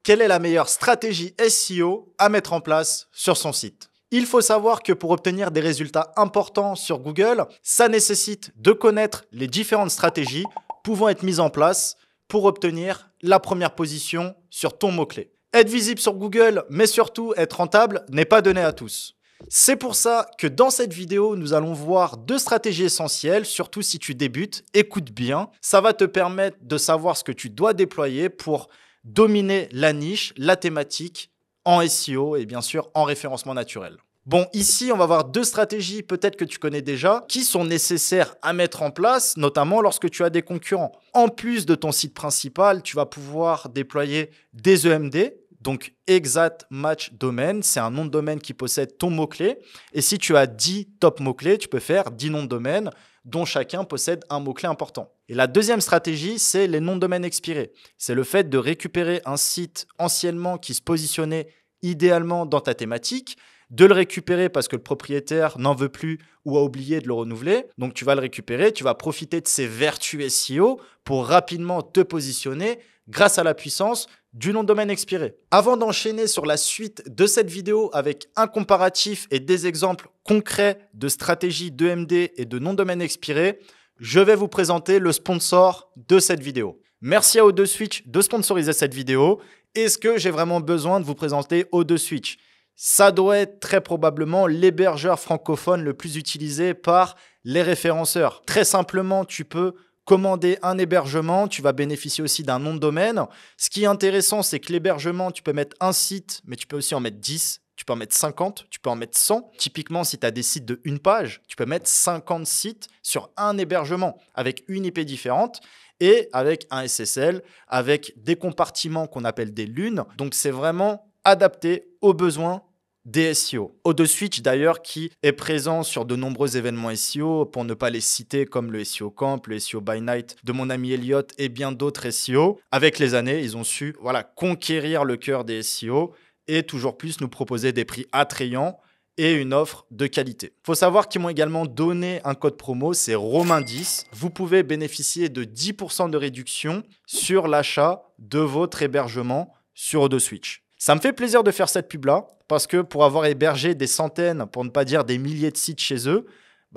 Quelle est la meilleure stratégie SEO à mettre en place sur son site? Il faut savoir que pour obtenir des résultats importants sur Google, ça nécessite de connaître les différentes stratégies pouvant être mises en place pour obtenir la première position sur ton mot-clé. Être visible sur Google, mais surtout être rentable, n'est pas donné à tous. C'est pour ça que dans cette vidéo, nous allons voir 2 stratégies essentielles, surtout si tu débutes. Écoute bien, ça va te permettre de savoir ce que tu dois déployer pour dominer la niche, la thématique en SEO et bien sûr en référencement naturel. Bon, ici, on va voir 2 stratégies peut-être que tu connais déjà qui sont nécessaires à mettre en place, notamment lorsque tu as des concurrents. En plus de ton site principal, tu vas pouvoir déployer des EMD, donc Exact Match Domain. C'est un nom de domaine qui possède ton mot-clé. Et si tu as 10 top mots-clés, tu peux faire 10 noms de domaine dont chacun possède un mot-clé important. Et la deuxième stratégie, c'est les noms de domaine expirés. C'est le fait de récupérer un site anciennement qui se positionnait idéalement dans ta thématique, de le récupérer parce que le propriétaire n'en veut plus ou a oublié de le renouveler. Donc, tu vas le récupérer, tu vas profiter de ses vertus SEO pour rapidement te positionner grâce à la puissance du nom de domaine expiré. Avant d'enchaîner sur la suite de cette vidéo avec un comparatif et des exemples concrets de stratégies d'EMD et de nom de domaine expiré, je vais vous présenter le sponsor de cette vidéo. Merci à O2Switch de sponsoriser cette vidéo. Est-ce que j'ai vraiment besoin de vous présenter O2Switch ? Ça doit être très probablement l'hébergeur francophone le plus utilisé par les référenceurs. Très simplement, tu peux commander un hébergement, tu vas bénéficier aussi d'un nom de domaine. Ce qui est intéressant, c'est que l'hébergement, tu peux mettre un site, mais tu peux aussi en mettre 10, tu peux en mettre 50, tu peux en mettre 100. Typiquement, si tu as des sites de une page, tu peux mettre 50 sites sur un hébergement avec une IP différente et avec un SSL, avec des compartiments qu'on appelle des lunes. Donc, c'est vraiment adapté aux besoins des SEO. O2Switch d'ailleurs qui est présent sur de nombreux événements SEO, pour ne pas les citer comme le SEO Camp, le SEO by Night de mon ami Elliot et bien d'autres SEO. Avec les années, ils ont su conquérir le cœur des SEO et toujours plus nous proposer des prix attrayants et une offre de qualité. Il faut savoir qu'ils m'ont également donné un code promo, c'est Romain10. Vous pouvez bénéficier de 10% de réduction sur l'achat de votre hébergement sur O2Switch. Ça me fait plaisir de faire cette pub-là parce que pour avoir hébergé des centaines, pour ne pas dire des milliers de sites chez eux,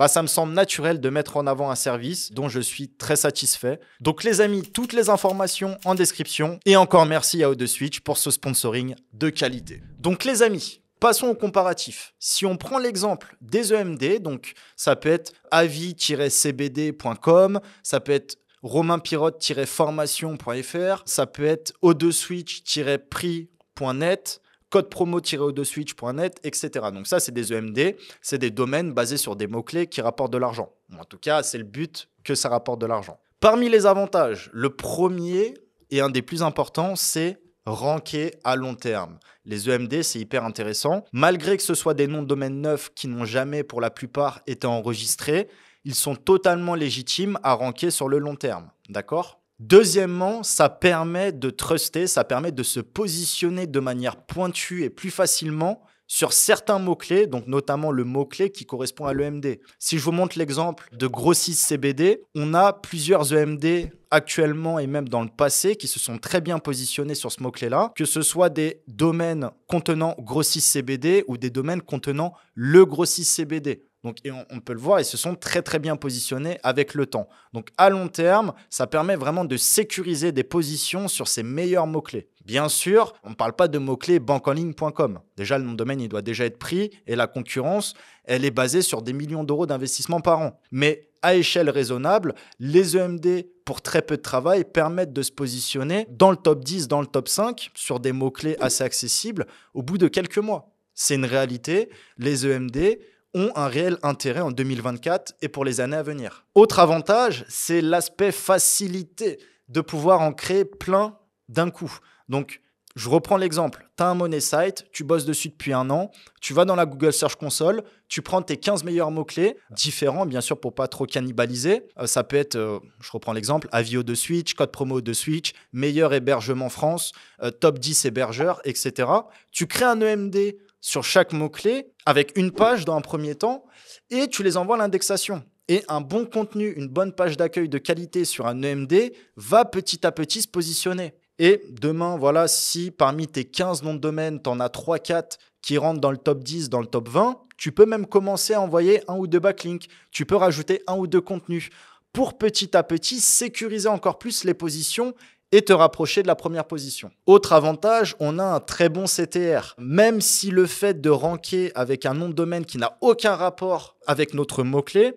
ça me semble naturel de mettre en avant un service dont je suis très satisfait. Donc les amis, toutes les informations en description. Et encore merci à O2Switch pour ce sponsoring de qualité. Donc les amis, passons au comparatif. Si on prend l'exemple des EMD, donc ça peut être avis-cbd.com, ça peut être romainpirote-formation.fr, ça peut être O2Switch-prix.net, code promo-o2switch.net, etc. Donc ça, c'est des EMD, c'est des domaines basés sur des mots-clés qui rapportent de l'argent. En tout cas, c'est le but que ça rapporte de l'argent. Parmi les avantages, le premier et un des plus importants, c'est ranker à long terme. Les EMD, c'est hyper intéressant. Malgré que ce soit des noms de domaine neufs qui n'ont jamais, pour la plupart, été enregistrés, ils sont totalement légitimes à ranker sur le long terme. D'accord ? Deuxièmement, ça permet de truster, ça permet de se positionner de manière pointue et plus facilement sur certains mots-clés, donc notamment le mot-clé qui correspond à l'EMD. Si je vous montre l'exemple de grossiste CBD, on a plusieurs EMD actuellement et même dans le passé qui se sont très bien positionnés sur ce mot-clé-là, que ce soit des domaines contenant grossiste CBD ou des domaines contenant le grossiste CBD. Donc, on peut le voir, ils se sont très très bien positionnés avec le temps. Donc à long terme, ça permet vraiment de sécuriser des positions sur ces meilleurs mots-clés. Bien sûr, on ne parle pas de mots-clés banqueenligne.com. Déjà, le nom de domaine, il doit déjà être pris et la concurrence, elle est basée sur des millions d'euros d'investissement par an. Mais à échelle raisonnable, les EMD, pour très peu de travail, permettent de se positionner dans le top 10, dans le top 5, sur des mots-clés assez accessibles au bout de quelques mois. C'est une réalité. Les EMD ont un réel intérêt en 2024 et pour les années à venir. Autre avantage, c'est l'aspect facilité de pouvoir en créer plein d'un coup. Donc, je reprends l'exemple. Tu as un money site, tu bosses dessus depuis un an, tu vas dans la Google Search Console, tu prends tes 15 meilleurs mots-clés, différents bien sûr pour pas trop cannibaliser. Ça peut être, je reprends l'exemple, avis O2Switch, code promo O2Switch, meilleur hébergement France, top 10 hébergeurs, etc. Tu crées un EMD sur chaque mot-clé avec une page dans un premier temps et tu les envoies à l'indexation. Et un bon contenu, une bonne page d'accueil de qualité sur un EMD va petit à petit se positionner. Et demain, voilà, si parmi tes 15 noms de domaine, tu en as 3-4 qui rentrent dans le top 10, dans le top 20, tu peux même commencer à envoyer 1 ou 2 backlinks. Tu peux rajouter 1 ou 2 contenus pour petit à petit sécuriser encore plus les positions et te rapprocher de la première position. Autre avantage, on a un très bon CTR. Même si le fait de ranker avec un nom de domaine qui n'a aucun rapport avec notre mot-clé,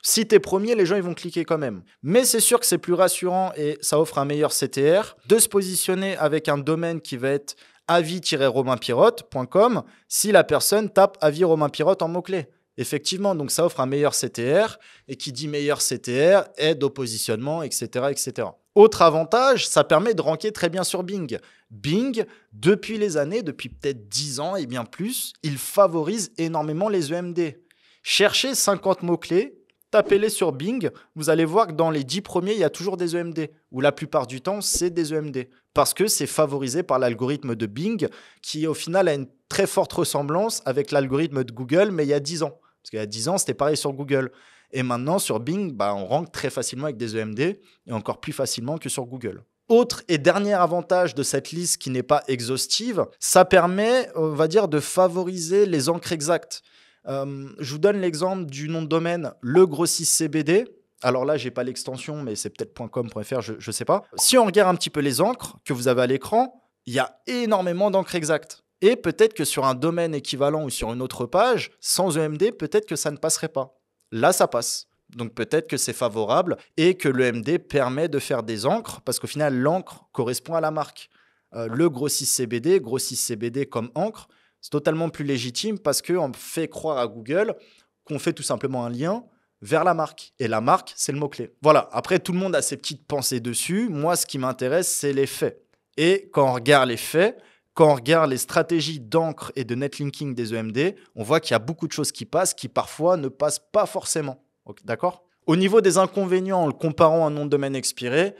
si tu es premier, les gens ils vont cliquer quand même. Mais c'est sûr que c'est plus rassurant et ça offre un meilleur CTR de se positionner avec un domaine qui va être avis-romainpirote.com si la personne tape avis Romain Pirote en mot-clé. Effectivement, donc ça offre un meilleur CTR et qui dit meilleur CTR aide au positionnement, etc., etc. Autre avantage, ça permet de ranker très bien sur Bing. Bing, depuis les années, depuis peut-être 10 ans et bien plus, il favorise énormément les EMD. Cherchez 50 mots-clés, tapez-les sur Bing, vous allez voir que dans les 10 premiers, il y a toujours des EMD, ou la plupart du temps, c'est des EMD, parce que c'est favorisé par l'algorithme de Bing, qui au final a une très forte ressemblance avec l'algorithme de Google, mais il y a 10 ans. Parce qu'il y a 10 ans, c'était pareil sur Google. Et maintenant, sur Bing, on rank très facilement avec des EMD, et encore plus facilement que sur Google. Autre et dernier avantage de cette liste qui n'est pas exhaustive, ça permet, on va dire, de favoriser les encres exactes. Je vous donne l'exemple du nom de domaine Le Grossiste CBD. Alors là, je n'ai pas l'extension, mais c'est peut-être .com.fr, je ne sais pas. Si on regarde un petit peu les encres que vous avez à l'écran, il y a énormément d'encres exactes. Et peut-être que sur un domaine équivalent ou sur une autre page, sans EMD, peut-être que ça ne passerait pas. Là, ça passe. Donc peut-être que c'est favorable et que l'EMD permet de faire des encres parce qu'au final, l'encre correspond à la marque. Le Grossiste CBD comme encre, c'est totalement plus légitime parce qu'on fait croire à Google qu'on fait tout simplement un lien vers la marque. Et la marque, c'est le mot-clé. Voilà, après, tout le monde a ses petites pensées dessus. Moi, ce qui m'intéresse, c'est les faits. Et quand on regarde les faits, quand on regarde les stratégies d'encre et de netlinking des EMD, on voit qu'il y a beaucoup de choses qui passent qui parfois ne passent pas forcément. Okay, d'accord ? Au niveau des inconvénients, en le comparant à un nom de domaine expiré,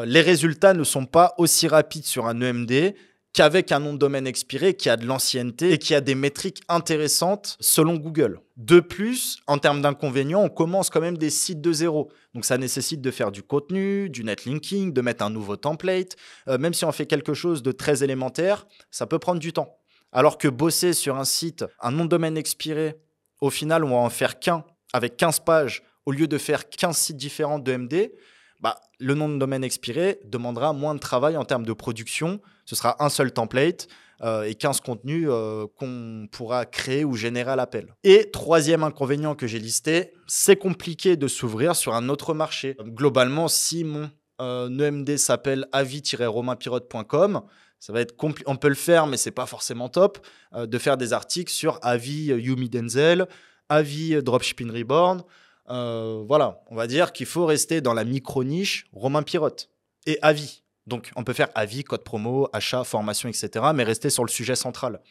les résultats ne sont pas aussi rapides sur un EMD qu'avec un nom de domaine expiré qui a de l'ancienneté et qui a des métriques intéressantes selon Google. De plus, en termes d'inconvénients, on commence quand même des sites de zéro. Donc ça nécessite de faire du contenu, du netlinking, de mettre un nouveau template. Même si on fait quelque chose de très élémentaire, ça peut prendre du temps. Alors que bosser sur un site, un nom de domaine expiré, au final, on va en faire qu'un avec 15 pages au lieu de faire 15 sites différents de MD, le nom de domaine expiré demandera moins de travail en termes de production. Ce sera un seul template et 15 contenus qu'on pourra créer ou générer à l'appel. Et troisième inconvénient que j'ai listé, c'est compliqué de s'ouvrir sur un autre marché. Globalement, si mon EMD s'appelle avis-romainpirote.com, ça va être on peut le faire, mais ce n'est pas forcément top, de faire des articles sur avis Yumi Denzel, avis Dropshipping Reborn. Voilà, on va dire qu'il faut rester dans la micro-niche Romain Pirote et avis. Donc, on peut faire avis, code promo, achat, formation, etc. Mais rester sur le sujet central.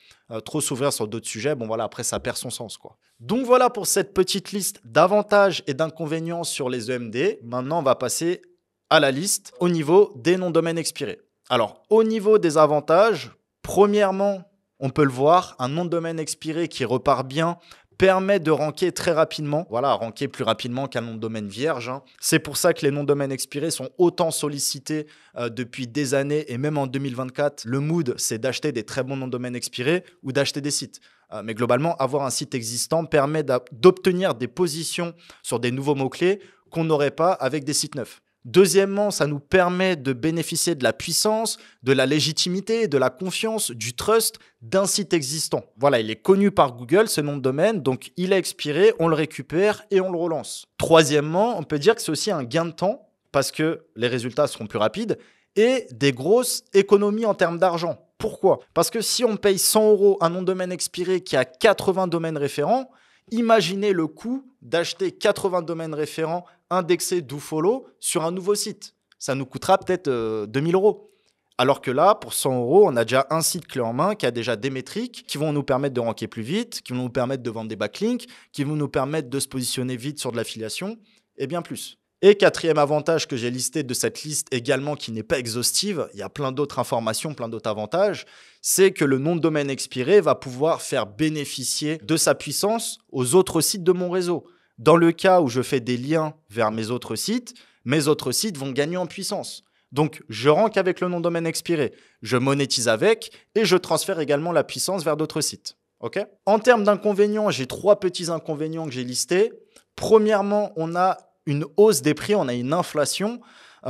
Trop s'ouvrir sur d'autres sujets, bon voilà, après ça perd son sens, quoi. Donc voilà pour cette petite liste d'avantages et d'inconvénients sur les EMD. Maintenant, on va passer à la liste au niveau des noms de domaine expirés. Alors, au niveau des avantages, premièrement, on peut le voir, un nom de domaine expiré qui repart bien permet de ranker très rapidement, ranker plus rapidement qu'un nom de domaine vierge. C'est pour ça que les noms de domaine expirés sont autant sollicités depuis des années et même en 2024, le mood, c'est d'acheter des très bons noms de domaine expirés ou d'acheter des sites. Mais globalement, avoir un site existant permet d'obtenir des positions sur des nouveaux mots-clés qu'on n'aurait pas avec des sites neufs. Deuxièmement, ça nous permet de bénéficier de la puissance, de la légitimité, de la confiance, du trust d'un site existant. Voilà, il est connu par Google, ce nom de domaine, donc il a expiré, on le récupère et on le relance. Troisièmement, on peut dire que c'est aussi un gain de temps parce que les résultats seront plus rapides et des grosses économies en termes d'argent. Pourquoi ? Parce que si on paye 100 € un nom de domaine expiré qui a 80 domaines référents, imaginez le coût d'acheter 80 domaines référents indexés dofollow sur un nouveau site. Ça nous coûtera peut-être 2000 €. Alors que là, pour 100 €, on a déjà un site clé en main qui a déjà des métriques qui vont nous permettre de ranker plus vite, qui vont nous permettre de vendre des backlinks, qui vont nous permettre de se positionner vite sur de l'affiliation et bien plus. Et quatrième avantage que j'ai listé de cette liste également qui n'est pas exhaustive, il y a plein d'autres informations, plein d'autres avantages, c'est que le nom de domaine expiré va pouvoir faire bénéficier de sa puissance aux autres sites de mon réseau. Dans le cas où je fais des liens vers mes autres sites vont gagner en puissance. Donc, je rank avec le nom de domaine expiré, je monétise avec et je transfère également la puissance vers d'autres sites. Okay. En termes d'inconvénients, j'ai 3 petits inconvénients que j'ai listés. Premièrement, on a une hausse des prix, on a une inflation.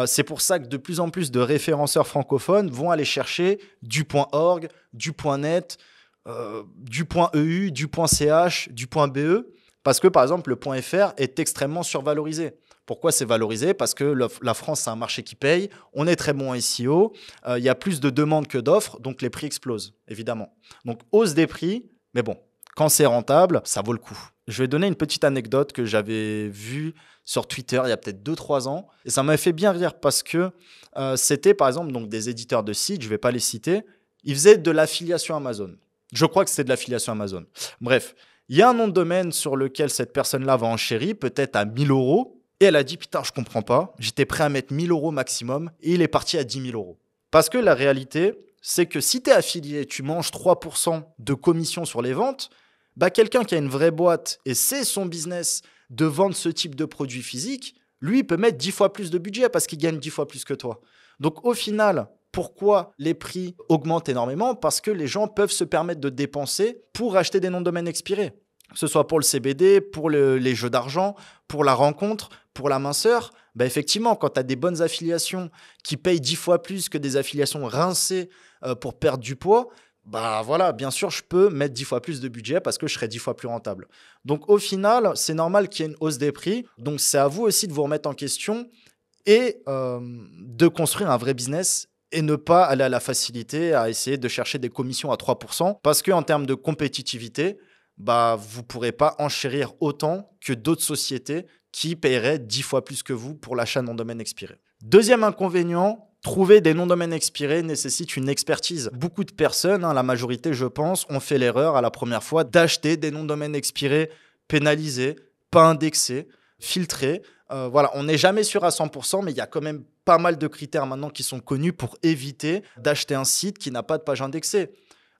C'est pour ça que de plus en plus de référenceurs francophones vont aller chercher du .org, du .net, du .eu, du .ch, du .be, parce que par exemple le .fr est extrêmement survalorisé. Pourquoi c'est valorisé? Parce que la France, c'est un marché qui paye, on est très bon en SEO, il y a plus de demandes que d'offres, donc les prix explosent, évidemment. Donc hausse des prix, mais bon, quand c'est rentable, ça vaut le coup. Je vais donner une petite anecdote que j'avais vue sur Twitter il y a peut-être 2-3 ans. Et ça m'a fait bien rire parce que c'était par exemple donc, des éditeurs de sites, je ne vais pas les citer, ils faisaient de l'affiliation Amazon. Je crois que c'était de l'affiliation Amazon. Bref, il y a un nom de domaine sur lequel cette personne-là va enchérir, peut-être à 1000 euros. Et elle a dit, putain, je ne comprends pas. J'étais prêt à mettre 1000 euros maximum et il est parti à 10 000 euros. Parce que la réalité, c'est que si tu es affilié, tu manges 3% de commission sur les ventes, bah quelqu'un qui a une vraie boîte et c'est son business de vendre ce type de produit physique, lui, il peut mettre 10 fois plus de budget parce qu'il gagne 10 fois plus que toi. Donc au final, pourquoi les prix augmentent énormément? Parce que les gens peuvent se permettre de dépenser pour acheter des noms de domaine expirés. Que ce soit pour le CBD, pour les jeux d'argent, pour la rencontre, pour la minceur. Bah effectivement, quand tu as des bonnes affiliations qui payent 10 fois plus que des affiliations rincées pour perdre du poids, bah voilà, bien sûr, je peux mettre 10 fois plus de budget parce que je serai 10 fois plus rentable. Donc au final, c'est normal qu'il y ait une hausse des prix. Donc c'est à vous aussi de vous remettre en question et de construire un vrai business et ne pas aller à la facilité, à essayer de chercher des commissions à 3%. Parce qu'en termes de compétitivité, bah, vous ne pourrez pas enchérir autant que d'autres sociétés qui paieraient 10 fois plus que vous pour l'achat de nom de domaine expiré. Deuxième inconvénient, trouver des noms de domaine expirés nécessite une expertise. Beaucoup de personnes, la majorité je pense, ont fait l'erreur à la première fois d'acheter des noms de domaine expirés pénalisés, pas indexés, filtrés. Voilà, on n'est jamais sûr à 100%, mais il y a quand même pas mal de critères maintenant qui sont connus pour éviter d'acheter un site qui n'a pas de page indexée.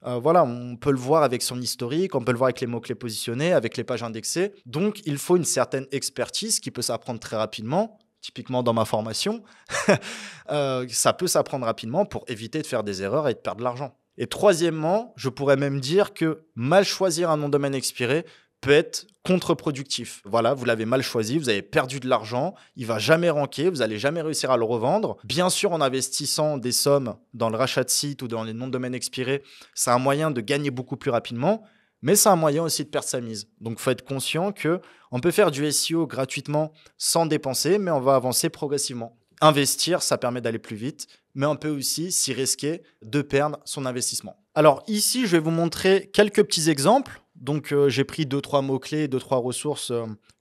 Voilà, on peut le voir avec son historique, on peut le voir avec les mots-clés positionnés, avec les pages indexées. Donc, il faut une certaine expertise qui peut s'apprendre très rapidement. Typiquement dans ma formation, ça peut s'apprendre rapidement pour éviter de faire des erreurs et de perdre de l'argent. Et troisièmement, je pourrais même dire que mal choisir un nom de domaine expiré peut être contre-productif. Voilà, vous l'avez mal choisi, vous avez perdu de l'argent, il ne va jamais ranker, vous n'allez jamais réussir à le revendre. Bien sûr, en investissant des sommes dans le rachat de site ou dans les noms de domaine expirés, c'est un moyen de gagner beaucoup plus rapidement, mais c'est un moyen aussi de perdre sa mise. Donc, il faut être conscient qu'on peut faire du SEO gratuitement sans dépenser, mais on va avancer progressivement. Investir, ça permet d'aller plus vite, mais on peut aussi s'y risquer de perdre son investissement. Alors ici, je vais vous montrer quelques petits exemples. Donc, j'ai pris 2-3 mots-clés, 2-3 ressources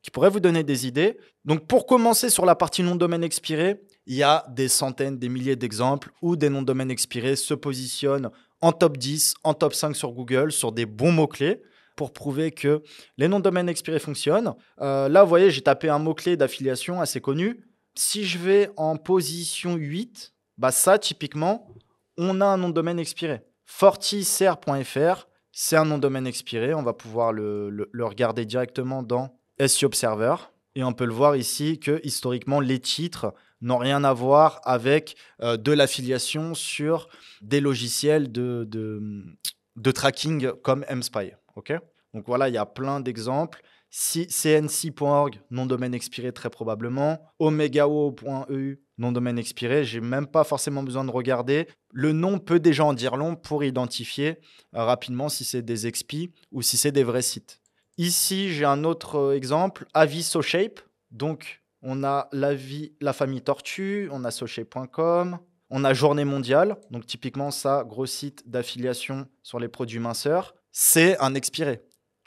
qui pourraient vous donner des idées. Donc, pour commencer sur la partie nom de domaine expiré, il y a des centaines, des milliers d'exemples où des noms de domaine expirés se positionnent en top 10, en top 5 sur Google, sur des bons mots-clés pour prouver que les noms de domaine expirés fonctionnent. Là, vous voyez, j'ai tapé un mot-clé d'affiliation assez connu. Si je vais en position 8, bah ça, typiquement, on a un nom de domaine expiré. fortiser.fr, c'est un nom de domaine expiré. On va pouvoir le regarder directement dans SEO Observer. Et on peut le voir ici que, historiquement, les titres n'ont rien à voir avec de l'affiliation sur des logiciels de tracking comme mSpy. Okay, donc voilà, il y a plein d'exemples. cnc.org, nom de domaine expiré très probablement. omegao.eu, nom de domaine expiré. Je n'ai même pas forcément besoin de regarder. Le nom peut déjà en dire long pour identifier rapidement si c'est des expis ou si c'est des vrais sites. Ici, j'ai un autre exemple, avis SoShape. Donc, on a la famille Tortue, on a SoShape.com, on a Journée mondiale. Donc, typiquement, ça, gros site d'affiliation sur les produits minceurs. C'est un expiré.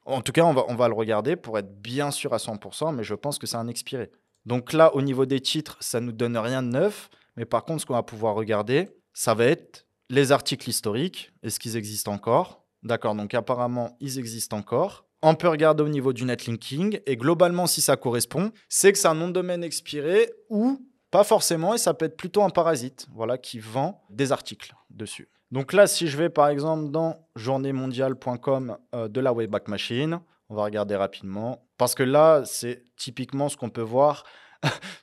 En tout cas, on va le regarder pour être bien sûr à 100%, mais je pense que c'est un expiré. Donc là, au niveau des titres, ça ne nous donne rien de neuf. Mais par contre, ce qu'on va pouvoir regarder, ça va être les articles historiques. Est-ce qu'ils existent encore? D'accord, donc apparemment, ils existent encore. On peut regarder au niveau du netlinking. Et globalement, si ça correspond, c'est que c'est un nom de domaine expiré ou pas forcément. Et ça peut être plutôt un parasite, voilà, qui vend des articles dessus. Donc là, si je vais par exemple dans journéemondiale.com de la Wayback Machine, on va regarder rapidement. Parce que là, c'est typiquement ce qu'on peut voir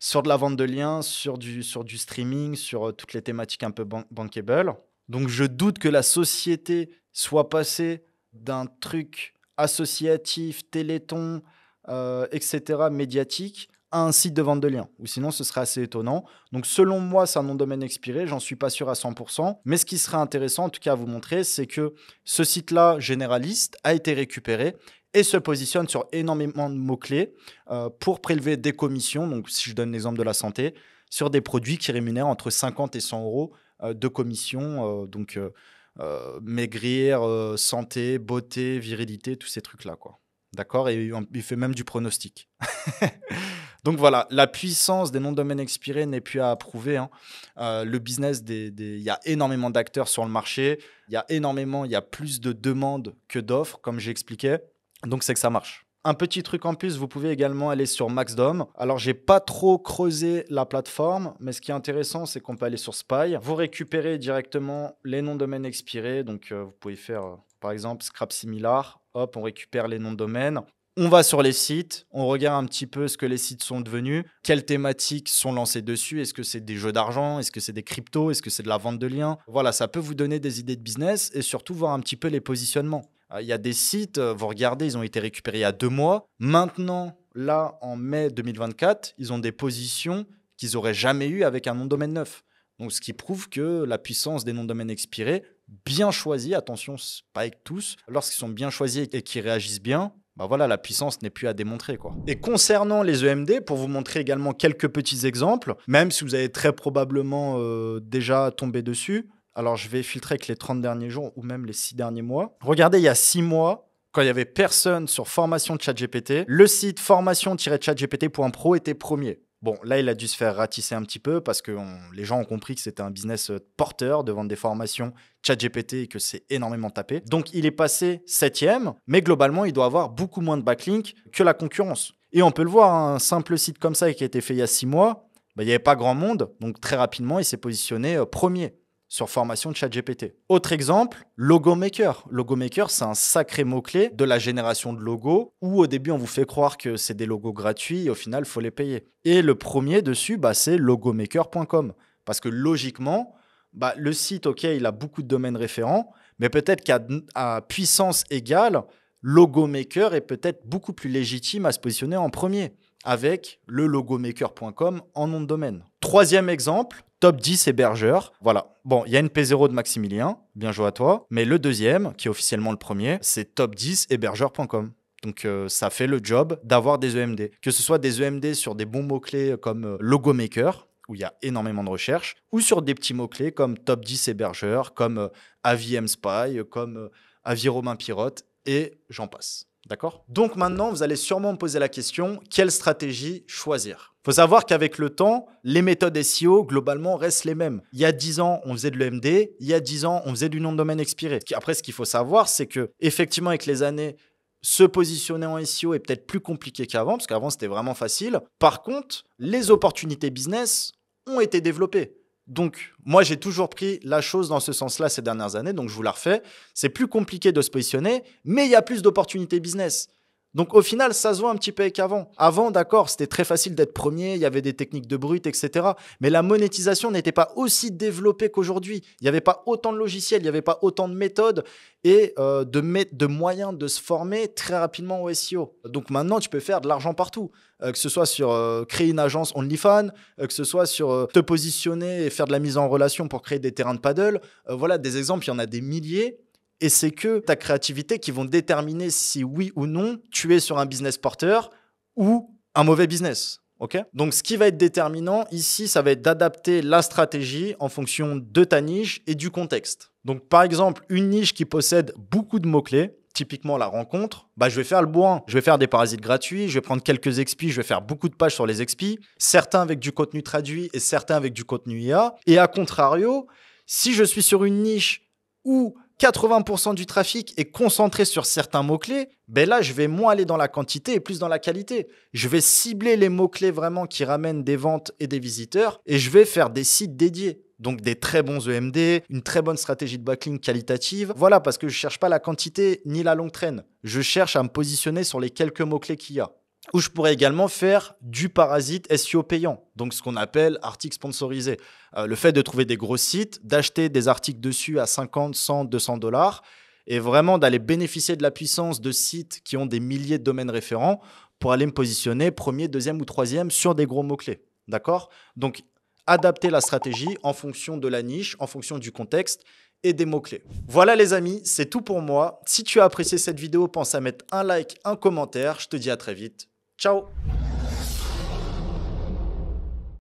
sur de la vente de liens, sur du streaming, sur toutes les thématiques un peu bankable. Donc, je doute que la société soit passée d'un truc associatif, téléthon, etc., médiatique, à un site de vente de liens. Ou sinon, ce serait assez étonnant. Donc, selon moi, c'est un nom de domaine expiré. J'en suis pas sûr à 100%. Mais ce qui serait intéressant, en tout cas, à vous montrer, c'est que ce site-là, généraliste, a été récupéré et se positionne sur énormément de mots-clés pour prélever des commissions. Donc, si je donne l'exemple de la santé, sur des produits qui rémunèrent entre 50 et 100 euros de commission. Maigrir, santé, beauté, virilité, tous ces trucs-là, quoi. D'accord? Et il fait même du pronostic. Donc voilà, la puissance des noms de domaine expirés n'est plus à approuver, hein. Le business, il y a énormément d'acteurs sur le marché. Il y a plus de demandes que d'offres, comme j'expliquais. Donc c'est que ça marche. Un petit truc en plus, vous pouvez également aller sur Maxdom. Alors, j'ai pas trop creusé la plateforme, mais ce qui est intéressant, c'est qu'on peut aller sur Spy. Vous récupérez directement les noms de domaine expirés. Donc, vous pouvez faire, par exemple, Scrap Similar. Hop, on récupère les noms de domaine. On va sur les sites, on regarde un petit peu ce que les sites sont devenus, quelles thématiques sont lancées dessus, est-ce que c'est des jeux d'argent, est-ce que c'est des cryptos, est-ce que c'est de la vente de liens. Voilà, ça peut vous donner des idées de business et surtout voir un petit peu les positionnements. Il y a des sites, vous regardez, ils ont été récupérés il y a 2 mois. Maintenant, là, en mai 2024, ils ont des positions qu'ils n'auraient jamais eues avec un nom de domaine neuf. Donc, ce qui prouve que la puissance des noms de domaine expirés, bien choisis, attention, c'est pas avec tous, lorsqu'ils sont bien choisis et qu'ils réagissent bien, bah voilà, la puissance n'est plus à démontrer, quoi. Et concernant les EMD, pour vous montrer également quelques petits exemples, même si vous avez très probablement déjà tombé dessus, alors je vais filtrer avec les 30 derniers jours ou même les 6 derniers mois. Regardez, il y a 6 mois, quand il n'y avait personne sur formation de ChatGPT, le site formation-chatgpt.pro était premier. Bon, là, il a dû se faire ratisser un petit peu parce que les gens ont compris que c'était un business porteur de vendre des formations ChatGPT et que c'est énormément tapé. Donc, il est passé 7e, mais globalement, il doit avoir beaucoup moins de backlinks que la concurrence. Et on peut le voir, un simple site comme ça qui a été fait il y a 6 mois, il n'y avait pas grand monde. Donc, très rapidement, il s'est positionné premier sur formation de ChatGPT. Autre exemple, Logo Maker. Logo Maker, c'est un sacré mot-clé de la génération de logos où au début, on vous fait croire que c'est des logos gratuits et au final, il faut les payer. Et le premier dessus, c'est logomaker.com. Parce que logiquement, le site, OK, il a beaucoup de domaines référents, mais peut-être qu'à puissance égale, Logo Maker est peut-être beaucoup plus légitime à se positionner en premier avec le logomaker.com en nom de domaine. Troisième exemple, top 10 hébergeurs. Voilà. Bon, il y a une P0 de Maximilien, bien joué à toi. Mais le deuxième, qui est officiellement le premier, c'est top 10 hébergeurs.com. Donc, ça fait le job d'avoir des EMD. Que ce soit des EMD sur des bons mots-clés comme Logomaker, où il y a énormément de recherches, ou sur des petits mots-clés comme top 10 hébergeurs, comme Avis Spy, comme Avis Romain Pirotte, et j'en passe. D'accord? Donc maintenant, vous allez sûrement me poser la question, quelle stratégie choisir? Il faut savoir qu'avec le temps, les méthodes SEO, globalement, restent les mêmes. Il y a 10 ans, on faisait de l'EMD. Il y a 10 ans, on faisait du nom de domaine expiré. Après, ce qu'il faut savoir, c'est que effectivement, avec les années, se positionner en SEO est peut-être plus compliqué qu'avant, parce qu'avant, c'était vraiment facile. Par contre, les opportunités business ont été développées. Donc, moi, j'ai toujours pris la chose dans ce sens-là ces dernières années, donc je vous la refais. C'est plus compliqué de se positionner, mais il y a plus d'opportunités business. Donc, au final, ça se voit un petit peu avec avant. Avant, d'accord, c'était très facile d'être premier, il y avait des techniques de brut, etc. Mais la monétisation n'était pas aussi développée qu'aujourd'hui. Il n'y avait pas autant de logiciels, il n'y avait pas autant de méthodes et de moyens de se former très rapidement au SEO. Donc maintenant, tu peux faire de l'argent partout. Que ce soit sur créer une agence OnlyFans, que ce soit sur te positionner et faire de la mise en relation pour créer des terrains de paddle. Voilà, des exemples, il y en a des milliers. Et c'est que ta créativité qui vont déterminer si oui ou non tu es sur un business porteur ou un mauvais business. Okay? Donc, ce qui va être déterminant ici, ça va être d'adapter la stratégie en fonction de ta niche et du contexte. Donc, par exemple, une niche qui possède beaucoup de mots-clés, typiquement la rencontre, je vais faire le bourrin. Je vais faire des parasites gratuits, je vais prendre quelques expis, je vais faire beaucoup de pages sur les expis, certains avec du contenu traduit et certains avec du contenu IA. Et à contrario, si je suis sur une niche où 80% du trafic est concentré sur certains mots-clés, là, je vais moins aller dans la quantité et plus dans la qualité. Je vais cibler les mots-clés vraiment qui ramènent des ventes et des visiteurs et je vais faire des sites dédiés. Donc, des très bons EMD, une très bonne stratégie de backlink qualitative. Voilà, parce que je ne cherche pas la quantité ni la longue traîne. Je cherche à me positionner sur les quelques mots-clés qu'il y a. Ou je pourrais également faire du parasite SEO payant, donc ce qu'on appelle article sponsorisé. Le fait de trouver des gros sites, d'acheter des articles dessus à 50, 100, 200 dollars et vraiment d'aller bénéficier de la puissance de sites qui ont des milliers de domaines référents pour aller me positionner premier, deuxième ou troisième sur des gros mots-clés. D'accord? Donc, adapter la stratégie en fonction de la niche, en fonction du contexte et des mots-clés. Voilà les amis, c'est tout pour moi. Si tu as apprécié cette vidéo, pense à mettre un like, un commentaire. Je te dis à très vite. Ciao!